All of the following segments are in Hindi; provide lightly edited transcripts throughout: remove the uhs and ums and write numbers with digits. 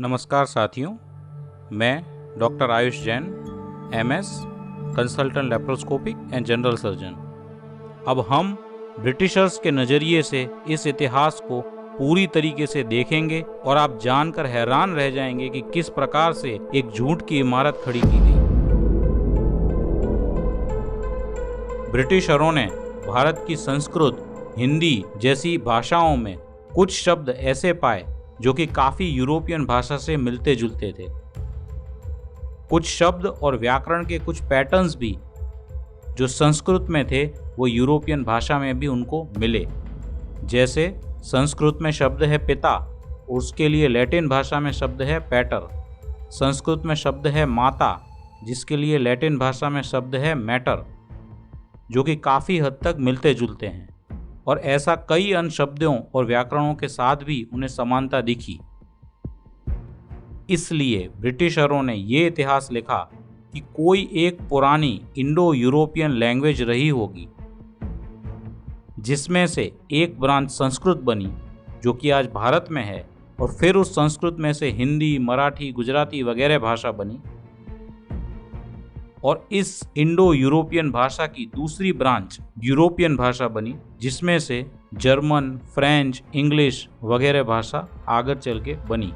नमस्कार साथियों, मैं doctor Ayush Jain, MS, consultant laparoscopic and general surgeon. अब हम ब्रिटिशर्स के नज़रिए से इस इतिहास को पूरी तरीके से देखेंगे और आप जानकर हैरान रह जाएंगे कि किस प्रकार से एक झूठ की इमारत खड़ी की गई। ब्रिटिशरों ने भारत की संस्कृत, हिंदी जैसी भाषाओं में कुछ शब्द ऐसे पाए जो कि काफ़ी यूरोपियन भाषा से मिलते जुलते थे। कुछ शब्द और व्याकरण के कुछ पैटर्न्स भी जो संस्कृत में थे वो यूरोपियन भाषा में भी उनको मिले। जैसे संस्कृत में शब्द है पिता, उसके लिए लैटिन भाषा में शब्द है पैटर। संस्कृत में शब्द है माता, जिसके लिए लैटिन भाषा में शब्द है मैटर, जो कि काफ़ी हद तक मिलते जुलते हैं। और ऐसा कई अन्य शब्दों और व्याकरणों के साथ भी उन्हें समानता दिखी। इसलिए ब्रिटिशरों ने ये इतिहास लिखा कि कोई एक पुरानी इंडो यूरोपियन लैंग्वेज रही होगी, जिसमें से एक ब्रांच संस्कृत बनी जो कि आज भारत में है, और फिर उस संस्कृत में से हिंदी, मराठी, गुजराती वगैरह भाषा बनी, और इस इंडो यूरोपियन भाषा की दूसरी ब्रांच यूरोपियन भाषा बनी, जिसमें से जर्मन, फ्रेंच, इंग्लिश वगैरह भाषा आगे चल के बनी।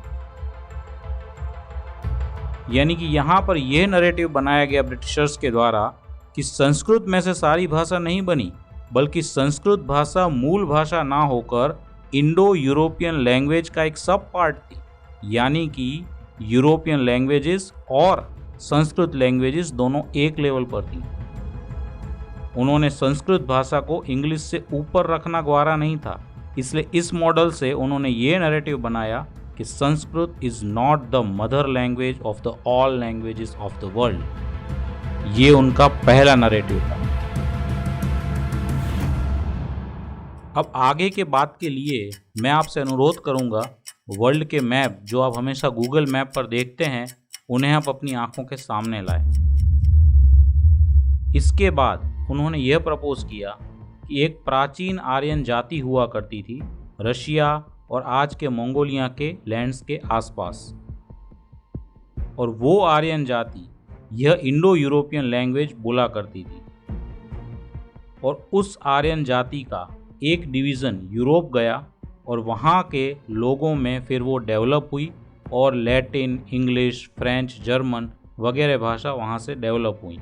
यानी कि यहाँ पर यह नैरेटिव बनाया गया ब्रिटिशर्स के द्वारा कि संस्कृत में से सारी भाषा नहीं बनी, बल्कि संस्कृत भाषा मूल भाषा ना होकर इंडो यूरोपियन लैंग्वेज का एक सब पार्ट थी। यानी कि यूरोपियन लैंग्वेजेस और संस्कृत लैंग्वेजेस दोनों एक लेवल पर थी। उन्होंने संस्कृत भाषा को इंग्लिश से ऊपर रखना गवारा नहीं था। इसलिए इस मॉडल से उन्होंने ये नैरेटिव बनाया कि Sanskrit is not the mother language of the all languages of the world. ये उनका पहला नैरेटिव था। अब आगे के बात के लिए मैं आपसे अनुरोध करूंगा, वर्ल्ड के मैप जो आप हमेशा गूगल मैप पर देखते हैं, उन्हें आप अपनी आंखों के सामने लाएं। इसके बाद उन्होंने यह प्रपोज किया कि एक प्राचीन आर्यन जाति हुआ करती थी रशिया और आज के मंगोलिया के लैंड्स के आसपास, और वो आर्यन जाति यह इंडो यूरोपियन लैंग्वेज बोला करती थी। और उस आर्यन जाति का एक डिवीज़न यूरोप गया और वहाँ के लोगों में फिर वो डेवलप हुई, और लैटिन, इंग्लिश, फ्रेंच, जर्मन वगैरह भाषा वहाँ से डेवलप हुई।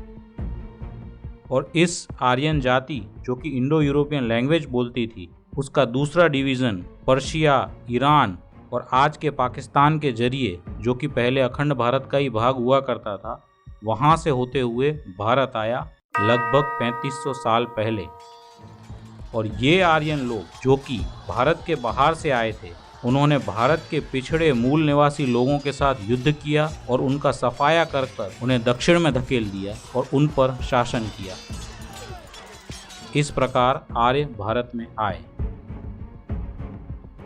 और इस आर्यन जाति जो कि इंडो यूरोपियन लैंग्वेज बोलती थी, उसका दूसरा डिवीज़न पर्शिया, ईरान और आज के पाकिस्तान के जरिए, जो कि पहले अखंड भारत का ही भाग हुआ करता था, वहाँ से होते हुए भारत आया लगभग 3500 साल पहले। और ये आर्यन लोग जो कि भारत के बाहर से आए थे, उन्होंने भारत के पिछड़े मूल निवासी लोगों के साथ युद्ध किया और उनका सफाया कर उन्हें दक्षिण में धकेल दिया और उन पर शासन किया। इस प्रकार आर्य भारत में आए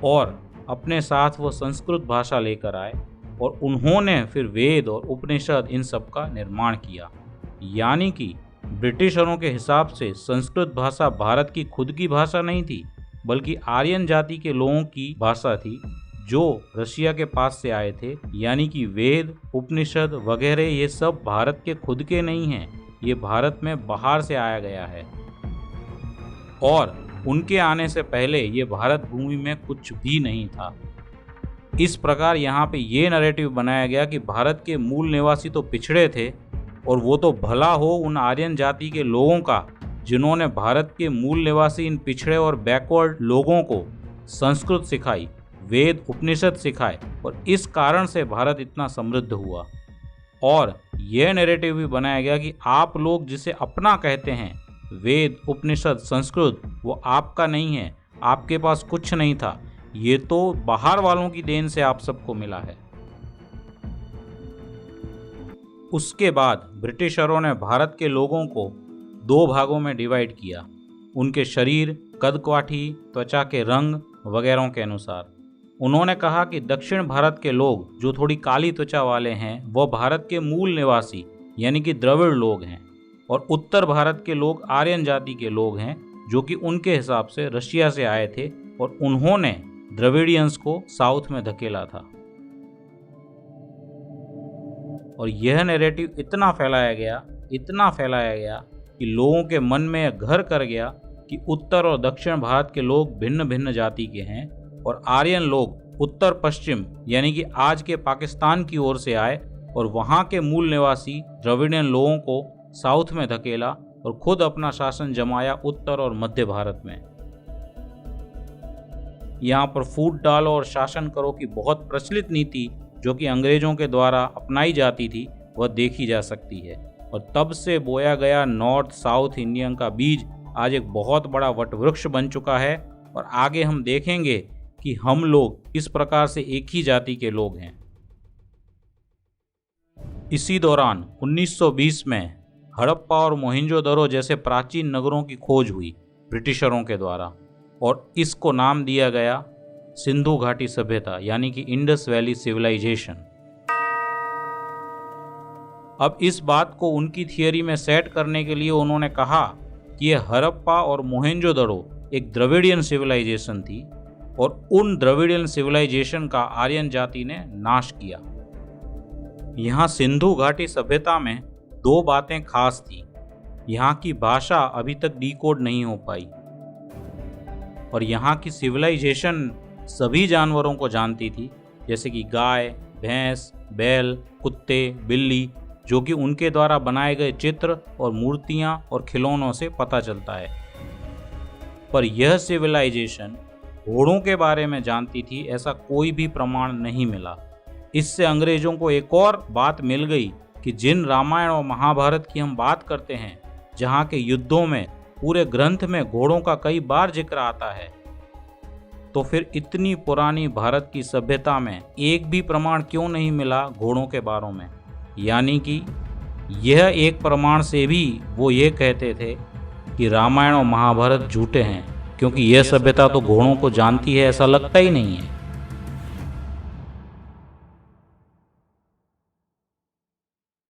और अपने साथ वो संस्कृत भाषा लेकर आए, और उन्होंने फिर वेद और उपनिषद इन सब का निर्माण किया। यानी कि ब्रिटिशरों के हिसाब से संस्कृत भाषा भारत की खुद की भाषा नहीं थी, बल्कि आर्यन जाति के लोगों की भाषा थी जो रशिया के पास से आए थे। यानी कि वेद, उपनिषद वगैरह ये सब भारत के खुद के नहीं हैं, ये भारत में बाहर से आया गया है, और उनके आने से पहले ये भारत भूमि में कुछ भी नहीं था। इस प्रकार यहाँ पे ये नैरेटिव बनाया गया कि भारत के मूल निवासी तो पिछड़े थे, और वो तो भला हो उन आर्यन जाति के लोगों का जिन्होंने भारत के मूल निवासी इन पिछड़े और बैकवर्ड लोगों को संस्कृत सिखाई, वेद उपनिषद सिखाए, और इस कारण से भारत इतना समृद्ध हुआ। और यह नैरेटिव भी बनाया गया कि आप लोग जिसे अपना कहते हैं, वेद, उपनिषद, संस्कृत, वो आपका नहीं है, आपके पास कुछ नहीं था, ये तो बाहर वालों की देन से आप सबको मिला है। उसके बाद ब्रिटिशरों ने भारत के लोगों को दो भागों में डिवाइड किया, उनके शरीर, कद-काठी, त्वचा के रंग वगैरह के अनुसार। उन्होंने कहा कि दक्षिण भारत के लोग जो थोड़ी काली त्वचा वाले हैं वो भारत के मूल निवासी यानी कि द्रविड़ लोग हैं, और उत्तर भारत के लोग आर्यन जाति के लोग हैं जो कि उनके हिसाब से रशिया से आए थे, और उन्होंने द्रविडियंस को साउथ में धकेला था। और यह नैरेटिव इतना फैलाया गया कि लोगों के मन में यह घर कर गया कि उत्तर और दक्षिण भारत के लोग भिन्न भिन्न जाति के हैं और आर्यन लोग उत्तर पश्चिम यानी कि आज के पाकिस्तान की ओर से आए और वहाँ के मूल निवासी द्रविडियन लोगों को साउथ में धकेला और खुद अपना शासन जमाया उत्तर और मध्य भारत में। यहाँ पर फूट डालो और शासन करो की बहुत प्रचलित नीति जो कि अंग्रेजों के द्वारा अपनाई जाती थी वह देखी जा सकती है और तब से बोया गया नॉर्थ साउथ इंडियन का बीज आज एक बहुत बड़ा वटवृक्ष बन चुका है और आगे हम देखेंगे कि हम लोग किस प्रकार से एक ही जाति के लोग हैं। इसी दौरान 1920 में हड़प्पा और मोहिंजोदड़ो जैसे प्राचीन नगरों की खोज हुई ब्रिटिशरों के द्वारा और इसको नाम दिया गया सिंधु घाटी सभ्यता यानी कि इंडस वैली सिविलाइजेशन। अब इस बात को उनकी थियरी में सेट करने के लिए उन्होंने कहा कि यह हड़प्पा और मोहेंजोदड़ो एक द्रविडियन सिविलाइजेशन थी और उन द्रविडियन सिविलाइजेशन का आर्यन जाति ने नाश किया। यहाँ सिंधु घाटी सभ्यता में दो बातें खास थी। यहाँ की भाषा अभी तक डिकोड नहीं हो पाई और यहाँ की सिविलाइजेशन सभी जानवरों को जानती थी जैसे कि गाय, भैंस, बैल, कुत्ते, बिल्ली, जो कि उनके द्वारा बनाए गए चित्र और मूर्तियाँ और खिलौनों से पता चलता है। पर यह सिविलाइजेशन घोड़ों के बारे में जानती थी ऐसा कोई भी प्रमाण नहीं मिला। इससे अंग्रेजों को एक और बात मिल गई कि जिन रामायण और महाभारत की हम बात करते हैं जहाँ के युद्धों में पूरे ग्रंथ में घोड़ों का कई बार जिक्र आता है, तो फिर इतनी पुरानी भारत की सभ्यता में एक भी प्रमाण क्यों नहीं मिला घोड़ों के बारे में। यानी कि यह एक प्रमाण से भी वो ये कहते थे कि रामायण और महाभारत झूठे हैं क्योंकि यह सभ्यता तो घोड़ों को जानती है ऐसा लगता ही नहीं है।